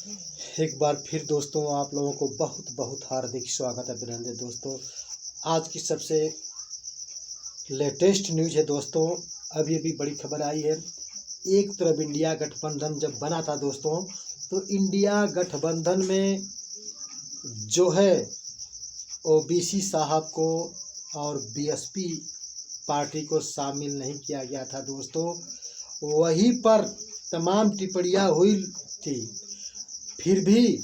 एक बार फिर दोस्तों आप लोगों को बहुत बहुत हार्दिक स्वागत है अभिनंदन दोस्तों। आज की सबसे लेटेस्ट न्यूज़ है दोस्तों। अभी अभी बड़ी खबर आई है। एक तरफ इंडिया गठबंधन जब बना था दोस्तों, तो इंडिया गठबंधन में जो है ओबीसी साहब को और बीएसपी पार्टी को शामिल नहीं किया गया था दोस्तों। वहीं पर तमाम टिप्पणियाँ हुई थी, फिर भी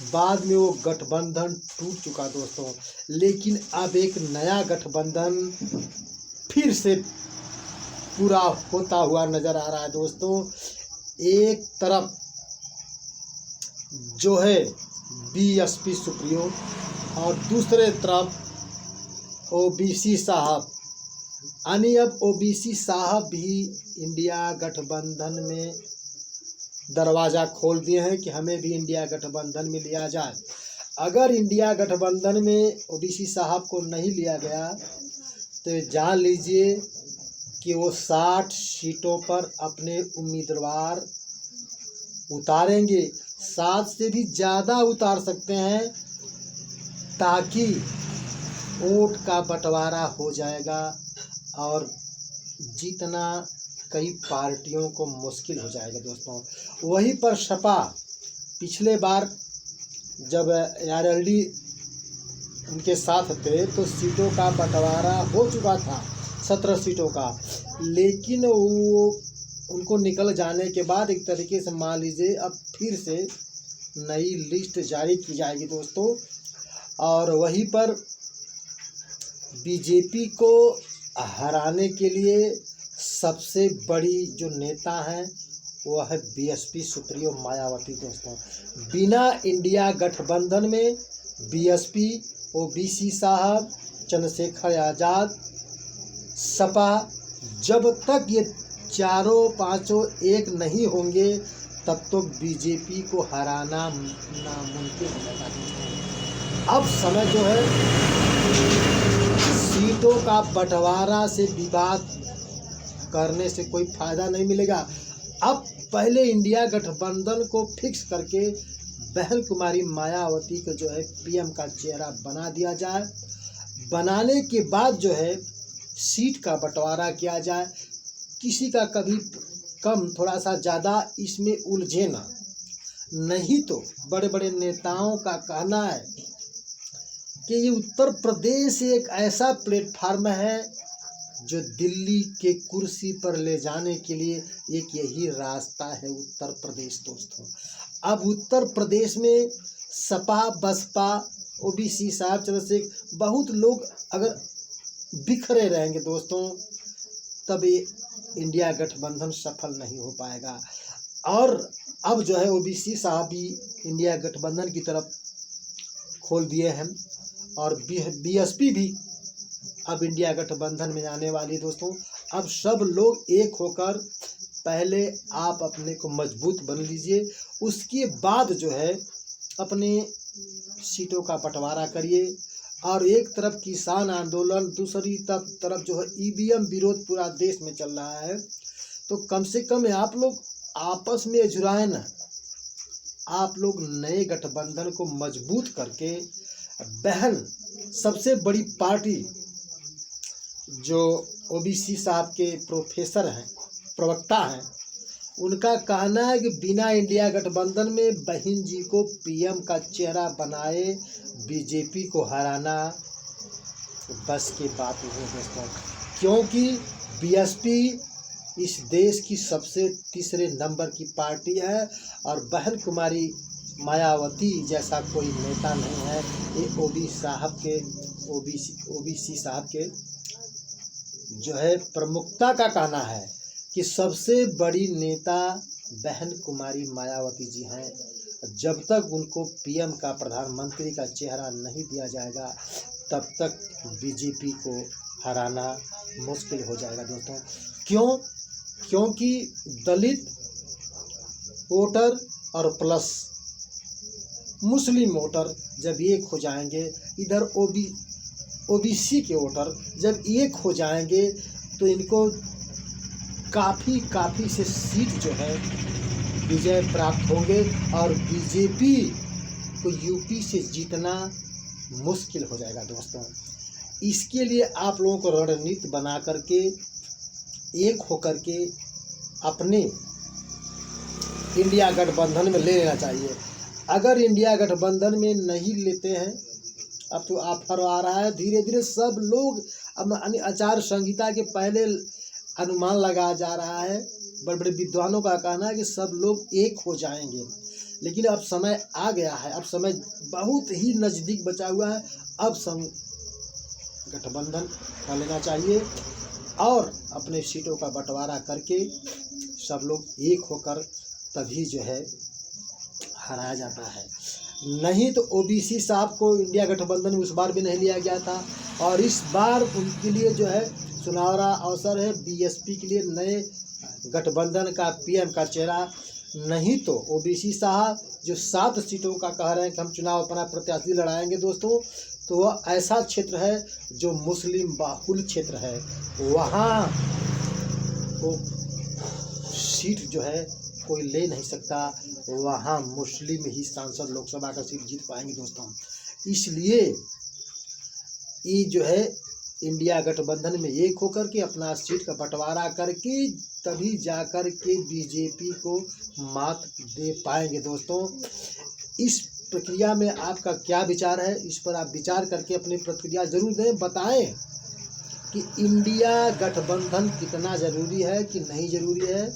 बाद में वो गठबंधन टूट चुका दोस्तों। लेकिन अब एक नया गठबंधन फिर से पूरा होता हुआ नज़र आ रहा है दोस्तों। एक तरफ जो है बीएसपी सुप्रीमो और दूसरे तरफ ओबीसी साहब, यानी अब ओबीसी साहब भी इंडिया गठबंधन में दरवाज़ा खोल दिए हैं कि हमें भी इंडिया गठबंधन में लिया जाए। अगर इंडिया गठबंधन में ओबीसी साहब को नहीं लिया गया तो जान लीजिए कि वो 60 सीटों पर अपने उम्मीदवार उतारेंगे। 7 से भी ज़्यादा उतार सकते हैं, ताकि वोट का बंटवारा हो जाएगा और जीतना कई पार्टियों को मुश्किल हो जाएगा दोस्तों। वहीं पर सपा पिछले बार जब आरएलडी उनके साथ थे तो सीटों का बंटवारा हो चुका था, 17 सीटों का। लेकिन वो उनको निकल जाने के बाद एक तरीके से मान लीजिए अब फिर से नई लिस्ट जारी की जाएगी दोस्तों। और वहीं पर बीजेपी को हराने के लिए सबसे बड़ी जो नेता हैं वो है बीएसपी सुप्रीमो मायावती दोस्तों। बिना इंडिया गठबंधन में बीएसपी, ओबीसी साहब, चंद्रशेखर आज़ाद, सपा, जब तक ये चारों पांचों एक नहीं होंगे तब तो बीजेपी को हराना नामुमकिन हो जाएगा दोस्तों। अब समय जो है सीटों का बंटवारा से विवाद करने से कोई फायदा नहीं मिलेगा। अब पहले इंडिया गठबंधन को फिक्स करके बहन कुमारी मायावती को जो है पीएम का चेहरा बना दिया जाए। बनाने के बाद जो है सीट का बंटवारा किया जाए। किसी का कभी कम थोड़ा सा ज़्यादा इसमें उलझे ना। नहीं तो बड़े बड़े नेताओं का कहना है कि ये उत्तर प्रदेश एक ऐसा प्लेटफार्म है जो दिल्ली के कुर्सी पर ले जाने के लिए एक यही रास्ता है उत्तर प्रदेश दोस्तों। अब उत्तर प्रदेश में सपा, बसपा, ओबीसी साहब, चंद्रशेखर, बहुत लोग अगर बिखरे रहेंगे दोस्तों तब ये इंडिया गठबंधन सफल नहीं हो पाएगा। और अब जो है ओबीसी साहब भी इंडिया गठबंधन की तरफ खोल दिए हैं और बीएसपी भी अब इंडिया गठबंधन में आने वाली है दोस्तों। अब सब लोग एक होकर पहले आप अपने को मजबूत बन लीजिए, उसके बाद जो है अपने सीटों का बंटवारा करिए। और एक तरफ किसान आंदोलन, दूसरी तरफ जो है ईवीएम विरोध पूरा देश में चल रहा है। तो कम से कम आप लोग आपस में जुड़ाए ना। आप लोग नए गठबंधन को मजबूत करके बहन सबसे बड़ी पार्टी जो ओबीसी साहब के प्रोफेसर हैं, प्रवक्ता हैं, उनका कहना है कि बिना इंडिया गठबंधन में बहन जी को पीएम का चेहरा बनाए बीजेपी को हराना बस की बात नहीं है दोस्तों। क्योंकि बीएसपी इस देश की सबसे तीसरे नंबर की पार्टी है और बहन कुमारी मायावती जैसा कोई नेता नहीं है। ये ओबीसी साहब के जो है प्रमुखता का कहना है कि सबसे बड़ी नेता बहन कुमारी मायावती जी हैं। जब तक उनको पीएम का, प्रधानमंत्री का चेहरा नहीं दिया जाएगा तब तक बीजेपी को हराना मुश्किल हो जाएगा दोस्तों। क्यों? क्योंकि दलित वोटर और प्लस मुस्लिम वोटर जब एक हो जाएंगे, इधर ओबीसी के वोटर जब एक हो जाएंगे तो इनको काफ़ी से सीट जो है विजय प्राप्त होंगे और बीजेपी को यूपी से जीतना मुश्किल हो जाएगा दोस्तों। इसके लिए आप लोगों को रणनीति बना करके एक होकर के अपने इंडिया गठबंधन में ले लेना चाहिए। अगर इंडिया गठबंधन में नहीं लेते हैं, अब तो ऑफर आ रहा है, धीरे धीरे सब लोग अब आचार संहिता के पहले अनुमान लगाया जा रहा है। बड़े बड़े विद्वानों का कहना है कि सब लोग एक हो जाएंगे, लेकिन अब समय आ गया है, अब समय बहुत ही नज़दीक बचा हुआ है। अब गठबंधन कर लेना चाहिए और अपने सीटों का बंटवारा करके सब लोग एक होकर तभी जो है हराया जाता है। नहीं तो ओबीसी साहब को इंडिया गठबंधन में उस बार भी नहीं लिया गया था और इस बार उनके लिए जो है सुनहरा अवसर है बीएसपी के लिए नए गठबंधन का पीएम का चेहरा। नहीं तो ओबीसी साहब जो 7 सीटों का कह रहे हैं कि हम चुनाव अपना प्रत्याशी लड़ाएंगे दोस्तों, तो वह ऐसा क्षेत्र है जो मुस्लिम बाहुल क्षेत्र है, वहाँ वो सीट जो है कोई ले नहीं सकता, वहाँ मुस्लिम ही सांसद लोकसभा का सीट जीत पाएंगे दोस्तों। इसलिए ये जो है इंडिया गठबंधन में एक होकर के अपना सीट का बंटवारा करके तभी जाकर के बीजेपी को मात दे पाएंगे दोस्तों। इस प्रक्रिया में आपका क्या विचार है, इस पर आप विचार करके अपनी प्रतिक्रिया जरूर दें, बताएं कि इंडिया गठबंधन कितना ज़रूरी है कि नहीं ज़रूरी है,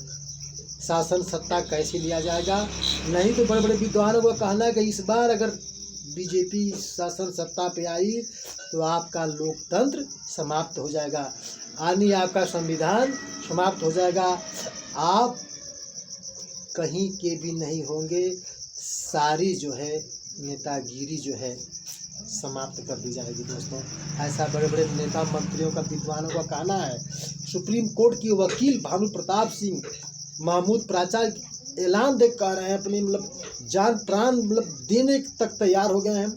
शासन सत्ता कैसे लिया जाएगा। नहीं तो बड़े बड़े विद्वानों का कहना है कि इस बार अगर बीजेपी शासन सत्ता पे आई तो आपका लोकतंत्र समाप्त हो जाएगा, यानी आपका संविधान समाप्त हो जाएगा, आप कहीं के भी नहीं होंगे, सारी जो है नेतागिरी जो है समाप्त कर दी जाएगी दोस्तों। ऐसा बड़े बड़े नेता मंत्रियों का विद्वानों का कहना है। सुप्रीम कोर्ट की वकील भानु प्रताप सिंह महमूद प्राचार्य ऐलान देख कह रहे हैं, अपनी जान प्राण देने तक तैयार हो गए हैं।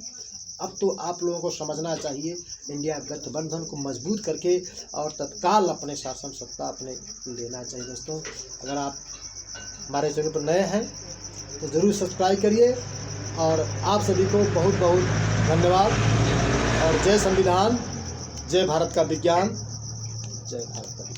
अब तो आप लोगों को समझना चाहिए, इंडिया गठबंधन को मजबूत करके और तत्काल अपने शासन सत्ता अपने लेना चाहिए दोस्तों। अगर आप हमारे चैनल पर नए हैं तो ज़रूर सब्सक्राइब करिए और आप सभी को बहुत बहुत धन्यवाद और जय संविधान, जय भारत का विज्ञान, जय भारत का।